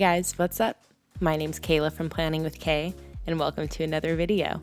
guys, what's up? My name's Kayla from Planning with Kay, and welcome to another video.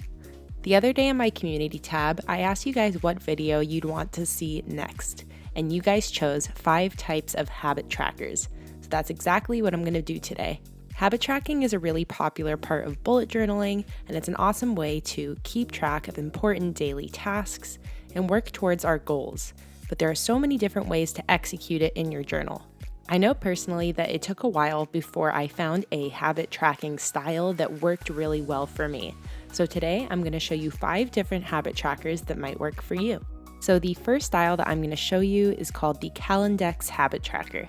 The other day in my community tab, I asked you guys what video you'd want to see next, and you guys chose 5 types of habit trackers. So that's exactly what I'm going to do today. Habit tracking is a really popular part of bullet journaling, and it's an awesome way to keep track of important daily tasks and work towards our goals. But there are so many different ways to execute it in your journal. I know personally that it took a while before I found a habit tracking style that worked really well for me. So today I'm going to show you 5 different habit trackers that might work for you. So the first style that I'm going to show you is called the Calendex Habit Tracker.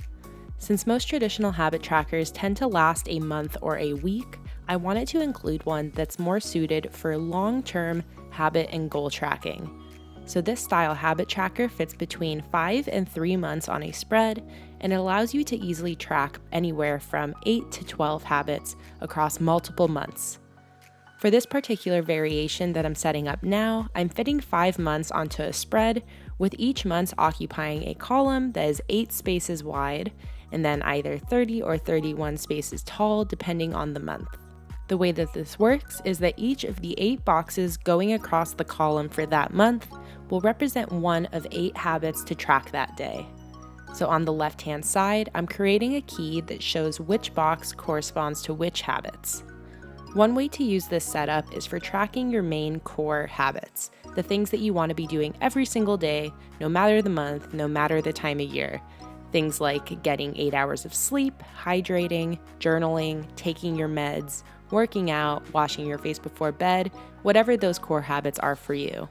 Since most traditional habit trackers tend to last a month or a week, I wanted to include one that's more suited for long-term habit and goal tracking. So this style habit tracker fits between 5 and 3 months on a spread, and it allows you to easily track anywhere from 8 to 12 habits across multiple months. For this particular variation that I'm setting up now, I'm fitting 5 months onto a spread, with each month occupying a column that is 8 spaces wide, and then either 30 or 31 spaces tall depending on the month. The way that this works is that each of the 8 boxes going across the column for that month will represent one of 8 habits to track that day. So on the left-hand side, I'm creating a key that shows which box corresponds to which habits. One way to use this setup is for tracking your main core habits, the things that you want to be doing every single day, no matter the month, no matter the time of year. Things like getting 8 hours of sleep, hydrating, journaling, taking your meds, working out, washing your face before bed, whatever those core habits are for you.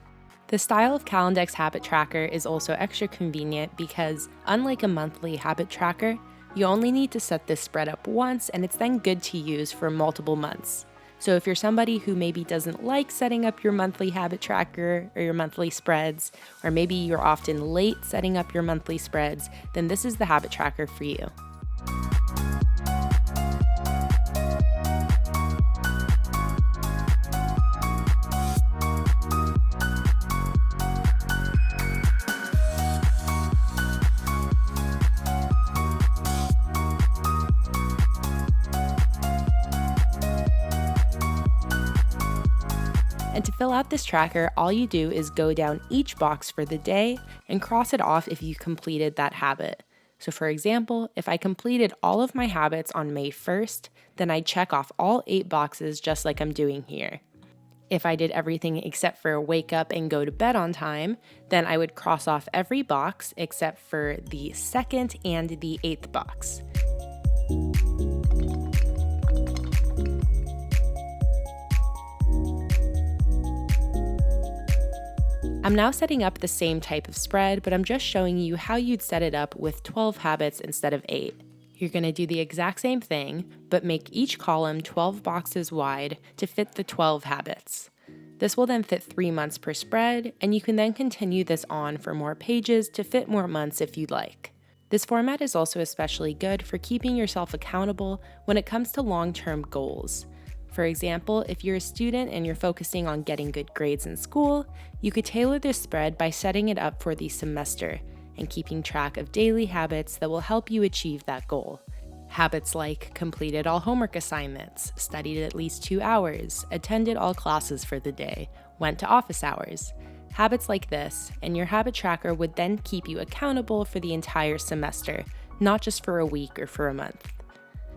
The style of Calendex Habit Tracker is also extra convenient because, unlike a monthly habit tracker, you only need to set this spread up once and it's then good to use for multiple months. So if you're somebody who maybe doesn't like setting up your monthly habit tracker or your monthly spreads, or maybe you're often late setting up your monthly spreads, then this is the habit tracker for you. And to fill out this tracker, all you do is go down each box for the day and cross it off if you completed that habit. So for example, if I completed all of my habits on May 1st, then I'd check off all 8 boxes just like I'm doing here. If I did everything except for wake up and go to bed on time, then I would cross off every box except for the 2nd and the 8th box. I'm now setting up the same type of spread, but I'm just showing you how you'd set it up with 12 habits instead of 8. You're going to do the exact same thing, but make each column 12 boxes wide to fit the 12 habits. This will then fit 3 months per spread, and you can then continue this on for more pages to fit more months if you'd like. This format is also especially good for keeping yourself accountable when it comes to long-term goals. For example, if you're a student and you're focusing on getting good grades in school, you could tailor this spread by setting it up for the semester and keeping track of daily habits that will help you achieve that goal. Habits like completed all homework assignments, studied at least 2 hours, attended all classes for the day, went to office hours. Habits like this, and your habit tracker would then keep you accountable for the entire semester, not just for a week or for a month.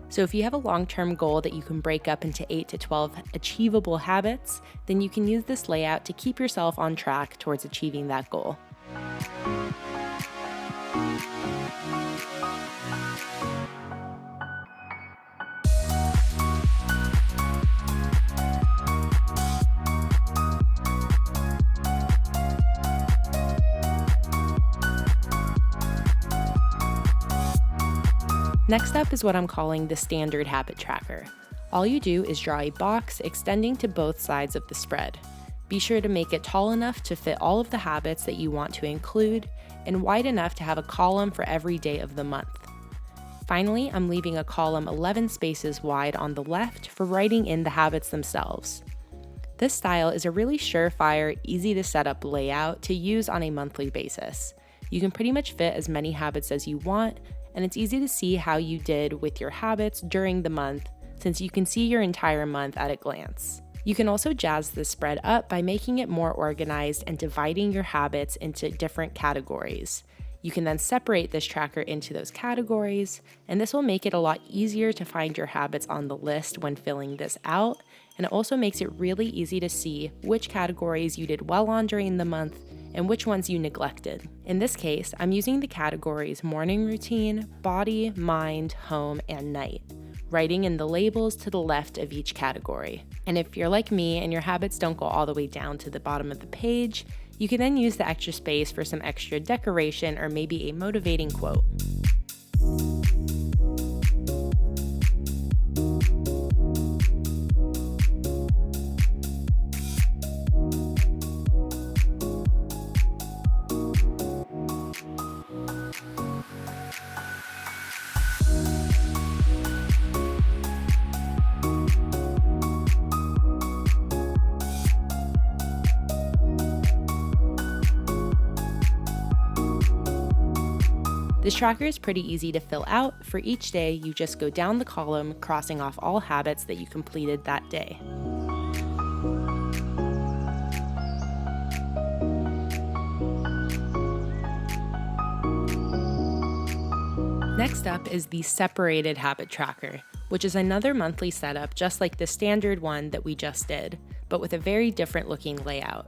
So if you have a long-term goal that you can break up into 8 to 12 achievable habits, then you can use this layout to keep yourself on track towards achieving that goal. Next up is what I'm calling the standard habit tracker. All you do is draw a box extending to both sides of the spread. Be sure to make it tall enough to fit all of the habits that you want to include, and wide enough to have a column for every day of the month. Finally, I'm leaving a column 11 spaces wide on the left for writing in the habits themselves. This style is a really surefire, easy to set up layout to use on a monthly basis. You can pretty much fit as many habits as you want, and it's easy to see how you did with your habits during the month since you can see your entire month at a glance. You can also jazz this spread up by making it more organized and dividing your habits into different categories. You can then separate this tracker into those categories, and this will make it a lot easier to find your habits on the list when filling this out, and it also makes it really easy to see which categories you did well on during the month and which ones you neglected. In this case, I'm using the categories morning routine, body, mind, home, and night, writing in the labels to the left of each category. And if you're like me and your habits don't go all the way down to the bottom of the page, you can then use the extra space for some extra decoration or maybe a motivating quote. This tracker is pretty easy to fill out. For each day, you just go down the column, crossing off all habits that you completed that day. Next up is the separated habit tracker, which is another monthly setup just like the standard one that we just did, but with a very different looking layout.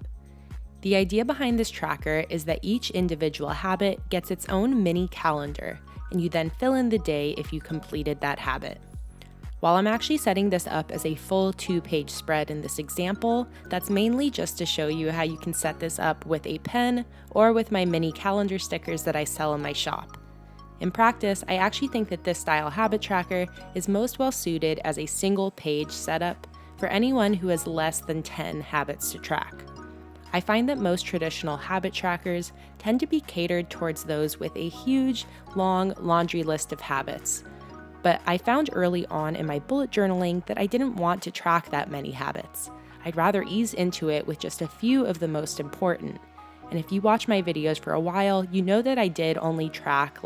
The idea behind this tracker is that each individual habit gets its own mini calendar, and you then fill in the day if you completed that habit. While I'm actually setting this up as a full 2-page spread in this example, that's mainly just to show you how you can set this up with a pen or with my mini calendar stickers that I sell in my shop. In practice, I actually think that this style habit tracker is most well suited as a single page setup for anyone who has less than 10 habits to track. I find that most traditional habit trackers tend to be catered towards those with a huge, long laundry list of habits. But I found early on in my bullet journaling that I didn't want to track that many habits. I'd rather ease into it with just a few of the most important. And if you watch my videos for a while, you know that I did only track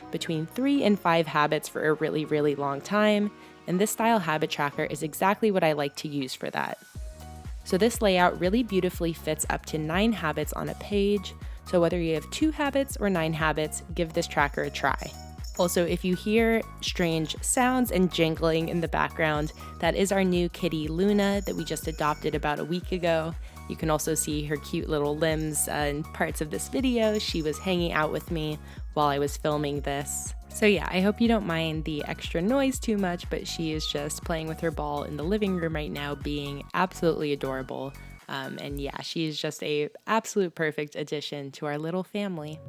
between 3 and 5 habits for a really, really long time. And this style habit tracker is exactly what I like to use for that. So this layout really beautifully fits up to 9 habits on a page, so whether you have 2 habits or 9 habits, give this tracker a try. Also, if you hear strange sounds and jingling in the background, that is our new kitty Luna that we just adopted about a week ago. You can also see her cute little limbs in parts of this video. She was hanging out with me while I was filming this. So yeah, I hope you don't mind the extra noise too much, but she is just playing with her ball in the living room right now, being absolutely adorable. And yeah, she's just a absolute perfect addition to our little family.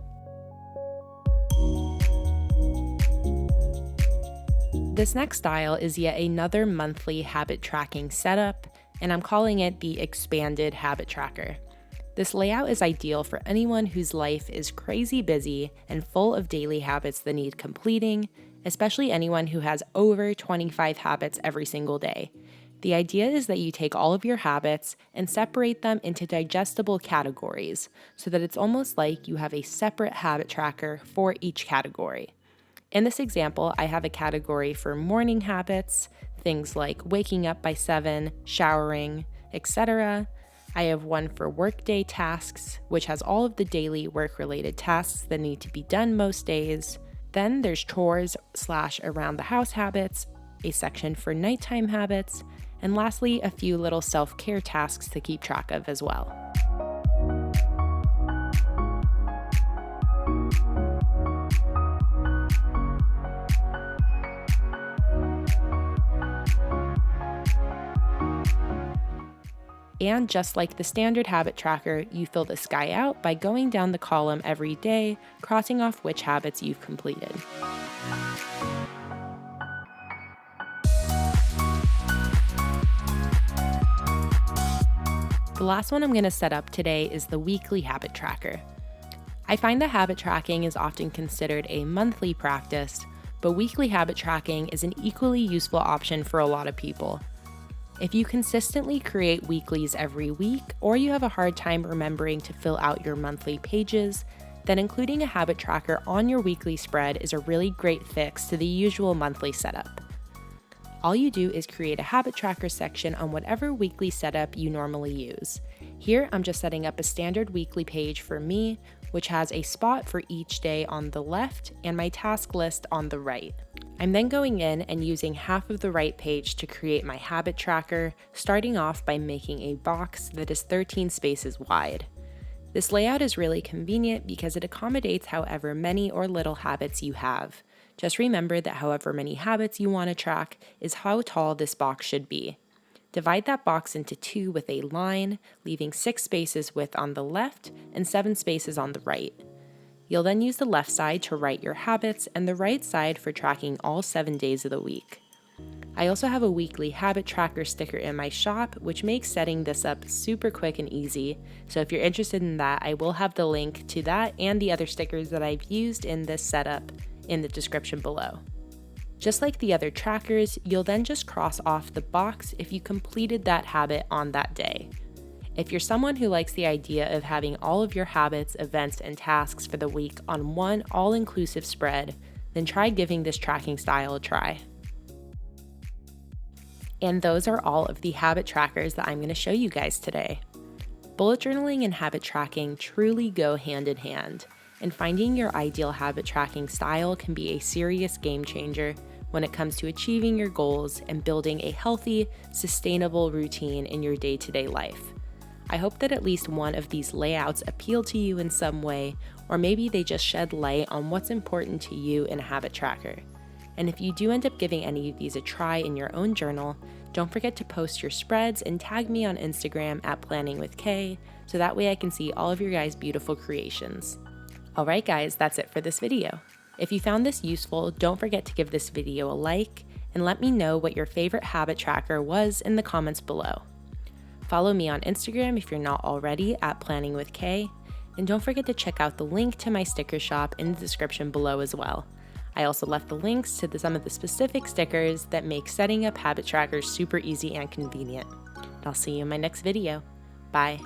This next style is yet another monthly habit tracking setup, and I'm calling it the Expanded Habit Tracker. This layout is ideal for anyone whose life is crazy busy and full of daily habits that need completing, especially anyone who has over 25 habits every single day. The idea is that you take all of your habits and separate them into digestible categories so that it's almost like you have a separate habit tracker for each category. In this example, I have a category for morning habits, things like waking up by 7, showering, etc. I have one for workday tasks, which has all of the daily work-related tasks that need to be done most days. Then there's chores/around the house habits, a section for nighttime habits, and lastly, a few little self-care tasks to keep track of as well. And just like the standard habit tracker, you fill this guy out by going down the column every day, crossing off which habits you've completed. The last one I'm going to set up today is the weekly habit tracker. I find that habit tracking is often considered a monthly practice, but weekly habit tracking is an equally useful option for a lot of people. If you consistently create weeklies every week, or you have a hard time remembering to fill out your monthly pages, then including a habit tracker on your weekly spread is a really great fix to the usual monthly setup. All you do is create a habit tracker section on whatever weekly setup you normally use. Here, I'm just setting up a standard weekly page for me, which has a spot for each day on the left and my task list on the right. I'm then going in and using half of the right page to create my habit tracker, starting off by making a box that is 13 spaces wide. This layout is really convenient because it accommodates however many or little habits you have. Just remember that however many habits you want to track is how tall this box should be. Divide that box into 2 with a line, leaving 6 spaces width on the left and 7 spaces on the right. You'll then use the left side to write your habits and the right side for tracking all 7 days of the week. I also have a weekly habit tracker sticker in my shop, which makes setting this up super quick and easy. So if you're interested in that, I will have the link to that and the other stickers that I've used in this setup in the description below. Just like the other trackers, you'll then just cross off the box if you completed that habit on that day. If you're someone who likes the idea of having all of your habits, events, and tasks for the week on one all-inclusive spread, then try giving this tracking style a try. And those are all of the habit trackers that I'm going to show you guys today. Bullet journaling and habit tracking truly go hand in hand, and finding your ideal habit tracking style can be a serious game changer when it comes to achieving your goals and building a healthy, sustainable routine in your day-to-day life. I hope that at least one of these layouts appeal to you in some way, or maybe they just shed light on what's important to you in a habit tracker. And if you do end up giving any of these a try in your own journal, don't forget to post your spreads and tag me on Instagram at PlanningWithKay, so that way I can see all of your guys' beautiful creations. Alright guys, that's it for this video. If you found this useful, don't forget to give this video a like, and let me know what your favorite habit tracker was in the comments below. Follow me on Instagram if you're not already at PlanningWithKay, and don't forget to check out the link to my sticker shop in the description below as well. I also left the links to some of the specific stickers that make setting up habit trackers super easy and convenient. And I'll see you in my next video. Bye.